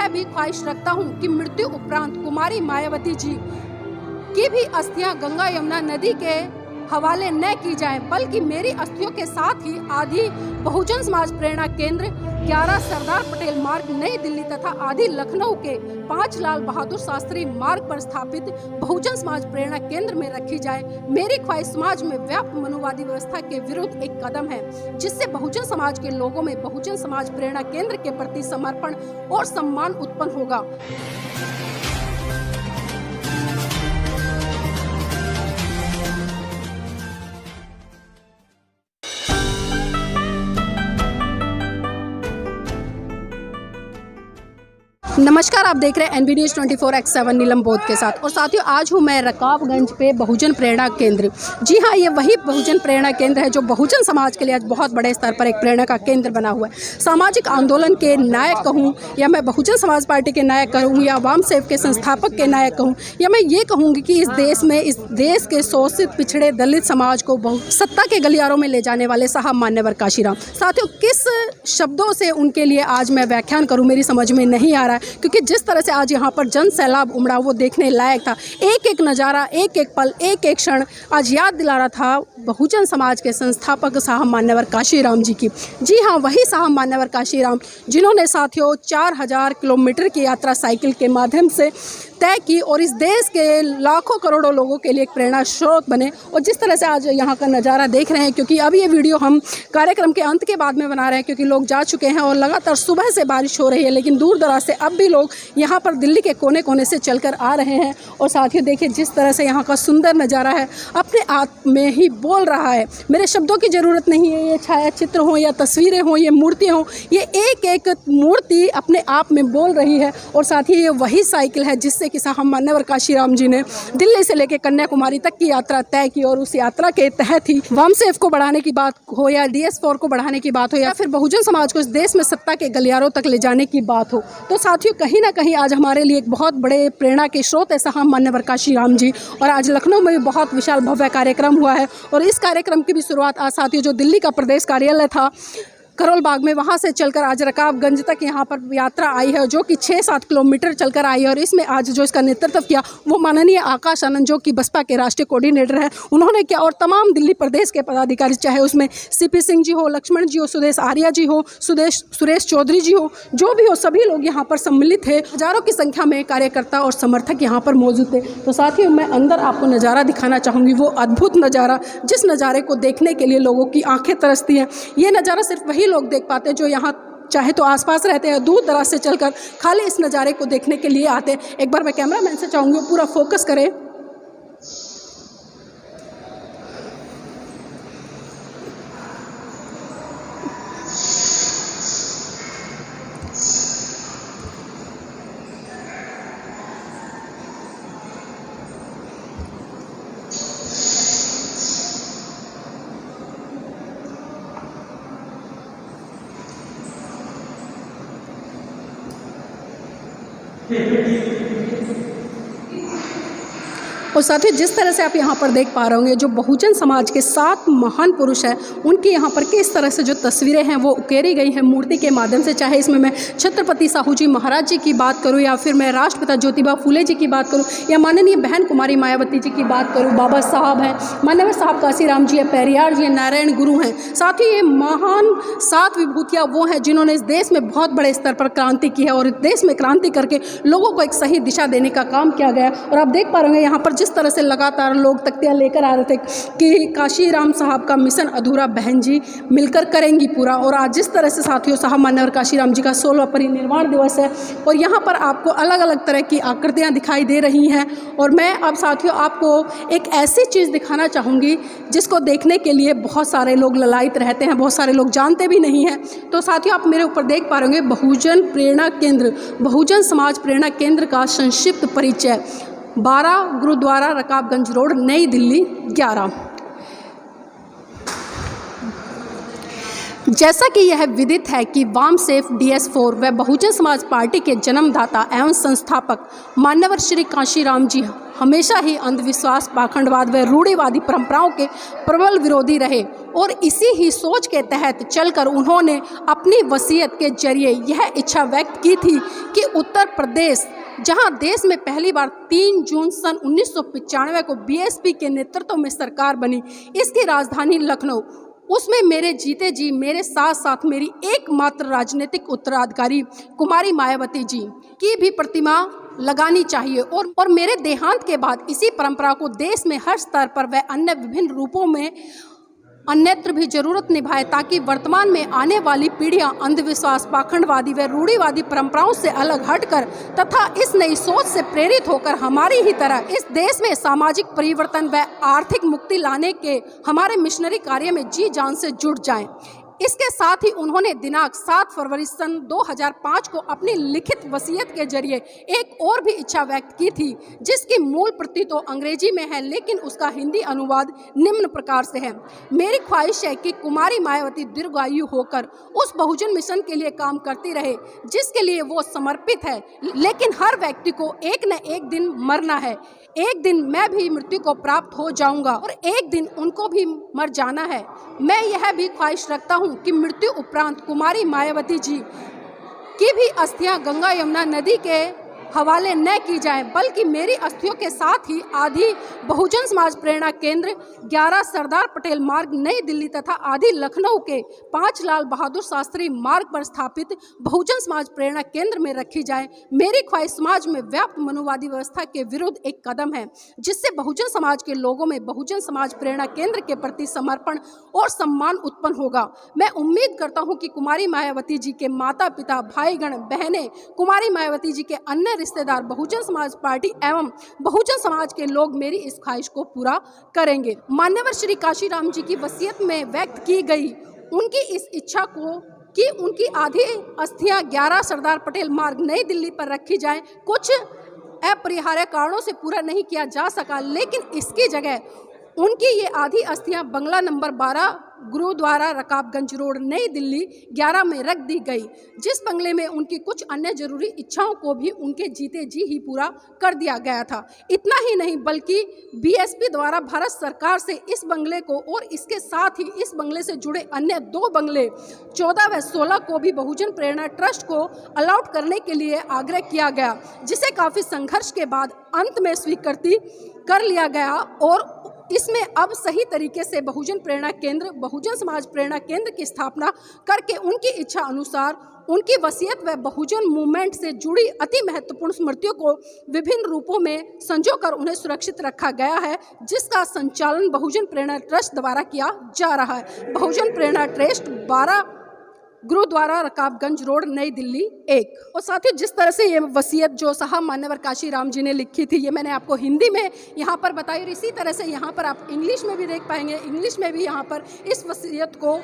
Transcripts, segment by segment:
मैं भी ख्वाहिश रखता हूं कि मृत्यु उपरांत कुमारी मायावती जी की भी अस्थियां गंगा यमुना नदी के हवाले न की जाए, बल्कि मेरी अस्थियों के साथ ही आदि बहुजन समाज प्रेरणा केंद्र 11 सरदार पटेल मार्ग नई दिल्ली तथा आदि लखनऊ के 5 लाल बहादुर शास्त्री मार्ग पर स्थापित बहुजन समाज प्रेरणा केंद्र में रखी जाए। मेरी ख्वाहिश समाज में व्याप्त मनुवादी व्यवस्था के विरुद्ध एक कदम है, जिससे बहुजन समाज के लोगों में बहुजन समाज प्रेरणा केंद्र के प्रति समर्पण और सम्मान उत्पन्न होगा। नमस्कार, आप देख रहे हैं NB News 24/7 नीलम बोध के साथ। और साथियों, आज हूँ मैं रकाबगंज पे बहुजन प्रेरणा केंद्र। जी हाँ, ये वही बहुजन प्रेरणा केंद्र है जो बहुजन समाज के लिए आज बहुत बड़े स्तर पर एक प्रेरणा का केंद्र बना हुआ है। सामाजिक आंदोलन के नायक कहूँ, या मैं बहुजन समाज पार्टी के नायक कहूँ, या वाम सेव के संस्थापक के नायक कहूँ, या मैं ये कहूँगी कि इस देश में, इस देश के शोषित पिछड़े दलित समाज को सत्ता के गलियारों में ले जाने वाले साहब मान्यवर काशीराम। साथियों, किस शब्दों से उनके लिए आज मैं व्याख्यान करूँ मेरी समझ में नहीं आ रहा है, क्योंकि जिस तरह से आज यहाँ पर जन सैलाब उमड़ा वो देखने लायक था। एक एक नज़ारा, एक एक पल, एक एक क्षण आज याद दिला रहा था बहुजन समाज के संस्थापक साहब मान्यवर काशीराम जी की। जी हाँ, वही साहब मान्यवर काशीराम जिन्होंने साथियों 4000 किलोमीटर की यात्रा साइकिल के माध्यम से तय की और इस देश के लाखों करोड़ों लोगों के लिए एक प्रेरणा स्रोत बने। और जिस तरह से आज यहाँ का नज़ारा देख रहे हैं, क्योंकि अब ये वीडियो हम कार्यक्रम के अंत के बाद में बना रहे हैं, क्योंकि लोग जा चुके हैं और लगातार सुबह से बारिश हो रही है, लेकिन दूर दराज से अब भी लोग यहाँ पर दिल्ली के कोने कोने से चलकर आ रहे हैं। और साथियों, देखिए जिस तरह से यहाँ का सुंदर नज़ारा है, अपने आप में ही बोल रहा है। मेरे शब्दों की ज़रूरत नहीं है, ये छाया चित्र हों या तस्वीरें हों, ये मूर्ति हों, ये एक एक मूर्ति अपने आप में बोल रही है। और साथ ही ये वही साइकिल है जिससे कि साहब मान्यवर काशीराम जी ने दिल्ली से लेकर कन्याकुमारी तक की यात्रा तय की। और उस यात्रा के तहत ही वामसेफ को बढ़ाने की बात हो, या DS4 को बढ़ाने की बात हो, या फिर बहुजन समाज को इस देश में सत्ता के गलियारों तक ले जाने की बात हो, तो साथियों कहीं ना कहीं आज हमारे लिए एक बहुत बड़े प्रेरणा के स्रोत है साहब मान्यवर काशीराम जी। और आज लखनऊ में भी बहुत विशाल भव्य कार्यक्रम हुआ है। और इस कार्यक्रम की भी शुरुआत आज साथियों जो दिल्ली का प्रदेश कार्यालय था करोल बाग में, वहाँ से चलकर आज रकाबगंज तक यहाँ पर यात्रा आई है, जो कि 6-7 किलोमीटर चलकर आई है। और इसमें आज जो इसका नेतृत्व किया वो माननीय आकाश आनंद, जो कि बसपा के राष्ट्रीय कोऑर्डिनेटर हैं, उन्होंने किया। और तमाम दिल्ली प्रदेश के पदाधिकारी, चाहे उसमें CP सिंह जी हो, लक्ष्मण जी हो, सुदेश आर्या जी हो, सुरेश चौधरी जी हो, जो भी हो, सभी लोग यहाँ पर सम्मिलित थे। हजारों की संख्या में कार्यकर्ता और समर्थक यहाँ पर मौजूद थे। तो साथियों, मैं अंदर आपको नज़ारा दिखाना चाहूँगी, वो अद्भुत नज़ारा जिस नज़ारे को देखने के लिए लोगों की आंखें तरसती हैं। ये नज़ारा सिर्फ वही लोग देख पाते हैं जो यहाँ चाहे तो आसपास रहते हैं, दूर दराज से चलकर खाली इस नज़ारे को देखने के लिए आते हैं। एक बार मैं कैमरामैन से चाहूँगी पूरा फोकस करें। और साथियों, जिस तरह से आप यहाँ पर देख पा रहे होंगे, जो बहुजन समाज के 7 महान पुरुष हैं, उनकी यहाँ पर किस तरह से जो तस्वीरें हैं वो उकेरी गई हैं मूर्ति के माध्यम से। चाहे इसमें मैं छत्रपति साहू जी महाराज जी की बात करूँ, या फिर मैं राष्ट्रपिता ज्योतिबा फूले जी की बात करूँ, या माननीय बहन कुमारी मायावती जी की बात करूँ, बाबा साहब हैं, मान्यवर साहब काशीराम जी है, पेरियार जी हैं, नारायण गुरु हैं। साथ ही ये महान 7 विभूतियाँ वो हैं जिन्होंने इस देश में बहुत बड़े स्तर पर क्रांति की है, और इस देश में क्रांति करके लोगों को एक सही दिशा देने का काम किया गया। और आप देख पा रहे हैं यहाँ पर जिस तरह से लगातार लोग तख्तियाँ लेकर आ रहे थे कि काशीराम साहब का मिशन अधूरा बहन जी मिलकर करेंगी पूरा। और आज जिस तरह से साथियों साहब मान्यवर काशीराम जी का 16वां परिनिर्वाण दिवस है, और यहाँ पर आपको अलग अलग तरह की आकृतियाँ दिखाई दे रही हैं। और मैं अब साथियों आपको एक ऐसी चीज़ दिखाना चाहूँगी जिसको देखने के लिए बहुत सारे लोग ललायित रहते हैं, बहुत सारे लोग जानते भी नहीं हैं। तो साथियों, आप मेरे ऊपर देख पा रहे होंगे बहुजन प्रेरणा केंद्र, बहुजन समाज प्रेरणा केंद्र का संक्षिप्त परिचय। 12 गुरुद्वारा रकाबगंज रोड, नई दिल्ली 11। जैसा कि यह विदित है कि वामसेफ DS4 व बहुजन समाज पार्टी के जन्मदाता एवं संस्थापक मान्यवर श्री काशीराम जी हमेशा ही अंधविश्वास, पाखंडवाद व रूढ़िवादी परंपराओं के प्रबल विरोधी रहे और इसी ही सोच के तहत चलकर उन्होंने अपनी वसीयत के जरिए यह इच्छा व्यक्त की थी कि उत्तर प्रदेश, जहां देश में पहली बार 3 जून सन 1995 को बीएसपी के नेतृत्व में सरकार बनी, इसकी राजधानी लखनऊ, उसमें मेरे जीते जी मेरे साथ साथ मेरी एकमात्र राजनीतिक उत्तराधिकारी कुमारी मायावती जी की भी प्रतिमा लगानी चाहिए और मेरे देहांत के बाद इसी परंपरा को देश में हर स्तर पर व अन्य विभिन्न रूपों में अन्यत्र भी जरूरत निभाए, ताकि वर्तमान में आने वाली पीढ़ियां अंधविश्वास, पाखंडवादी व रूढ़िवादी परंपराओं से अलग हटकर तथा इस नई सोच से प्रेरित होकर हमारी ही तरह इस देश में सामाजिक परिवर्तन व आर्थिक मुक्ति लाने के हमारे मिशनरी कार्य में जी जान से जुट जाएं। इसके साथ ही उन्होंने दिनांक 7 फरवरी सन 2005 को अपनी लिखित वसीयत के जरिए एक और भी इच्छा व्यक्त की थी, जिसकी मूल प्रति तो अंग्रेजी में है, लेकिन उसका हिंदी अनुवाद निम्न प्रकार से है। मेरी ख्वाहिश है कि कुमारी मायावती दीर्घायु होकर उस बहुजन मिशन के लिए काम करती रहे जिसके लिए वो समर्पित है, लेकिन हर व्यक्ति को एक न एक दिन मरना है। एक दिन मैं भी मृत्यु को प्राप्त हो जाऊंगा और एक दिन उनको भी मर जाना है। मैं यह भी ख्वाहिश रखता हूं कि मृत्यु उपरांत कुमारी मायावती जी की भी अस्थियां गंगा यमुना नदी के हवाले न की जाए, बल्कि मेरी अस्थियों के साथ ही आदि बहुजन समाज प्रेरणा केंद्र 11 सरदार पटेल मार्ग नई दिल्ली तथा आदि लखनऊ के 5 लाल बहादुर शास्त्री मार्ग पर स्थापित बहुजन समाज प्रेरणा केंद्र में रखी जाए। मेरी ख्वाहिश समाज में व्याप्त मनुवादी व्यवस्था के विरुद्ध एक कदम है, जिससे बहुजन समाज के लोगों में बहुजन समाज प्रेरणा केंद्र के प्रति समर्पण और सम्मान उत्पन्न होगा। मैं उम्मीद करता हूँ कि कुमारी मायावती जी के माता पिता, भाईगण, बहनें, कुमारी मायावती जी के अन्य रिश्तेदार, बहुजन समाज पार्टी एवं बहुजन समाज के लोग मेरी इस ख्वाहिश को पूरा करेंगे। मान्यवर श्री काशीराम जी की वसीयत में व्यक्त की गई उनकी इस इच्छा को कि उनकी आधी अस्थियां 11 सरदार पटेल मार्ग नई दिल्ली पर रखी जाएं, कुछ अपरिहार्य कारणों से पूरा नहीं किया जा सका, लेकिन इसकी जगह उनकी ये आधी अस्थियां बंगला नंबर 12 गुरुद्वारा रकाबगंज रोड नई दिल्ली 11 में रख दी गई, जिस बंगले में उनकी कुछ अन्य जरूरी इच्छाओं को भी उनके जीते जी ही पूरा कर दिया गया था। इतना ही नहीं बल्कि बीएसपी द्वारा भारत सरकार से इस बंगले को और इसके साथ ही इस बंगले से जुड़े अन्य 2 बंगले 14 व 16 को भी बहुजन प्रेरणा ट्रस्ट को अलॉट करने के लिए आग्रह किया गया, जिसे काफ़ी संघर्ष के बाद अंत में स्वीकृति कर लिया गया और इसमें अब सही तरीके से बहुजन प्रेरणा केंद्र, बहुजन समाज प्रेरणा केंद्र की स्थापना करके उनकी इच्छा अनुसार उनकी वसीयत व बहुजन मूवमेंट से जुड़ी अति महत्वपूर्ण स्मृतियों को विभिन्न रूपों में संजोकर उन्हें सुरक्षित रखा गया है, जिसका संचालन बहुजन प्रेरणा ट्रस्ट द्वारा किया जा रहा है। बहुजन प्रेरणा ट्रस्ट 12 गुरुद्वारा रकाबगंज रोड नई दिल्ली 1। और साथ ही जिस तरह से ये वसीयत जो साहब मान्यवर काशीराम जी ने लिखी थी, ये मैंने आपको हिंदी में यहाँ पर बताई और इसी तरह से यहाँ पर आप इंग्लिश में भी देख पाएंगे। इंग्लिश में भी यहाँ पर इस वसीयत को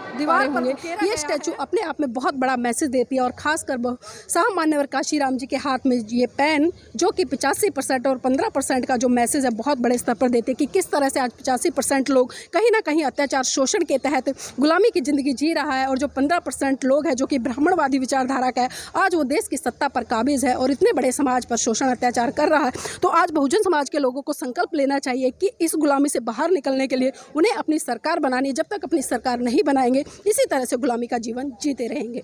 दीवार पर ये स्टैचू अपने आप में बहुत बड़ा मैसेज देती है और खासकर साहब मान्यवर काशीराम जी के हाथ में ये पेन जो कि 85% और 15% का जो मैसेज है बहुत बड़े स्तर पर देते हैं कि किस तरह से आज 85% लोग कहीं ना कहीं अत्याचार शोषण के तहत गुलामी की ज़िंदगी जी रहा है और जो 15% लोग हैं जो कि ब्राह्मणवादी विचारधारा का है, आज वो देश की सत्ता पर काबिज है और इतने बड़े समाज पर शोषण अत्याचार कर रहा है। तो आज बहुजन समाज के लोगों को संकल्प लेना चाहिए कि इस गुलामी से बाहर निकलने के लिए उन्हें अपनी सरकार बनानी है। जब तक अपनी सरकार नहीं बनाएंगे इसी तरह से गुलामी का जीवन जीते रहेंगे।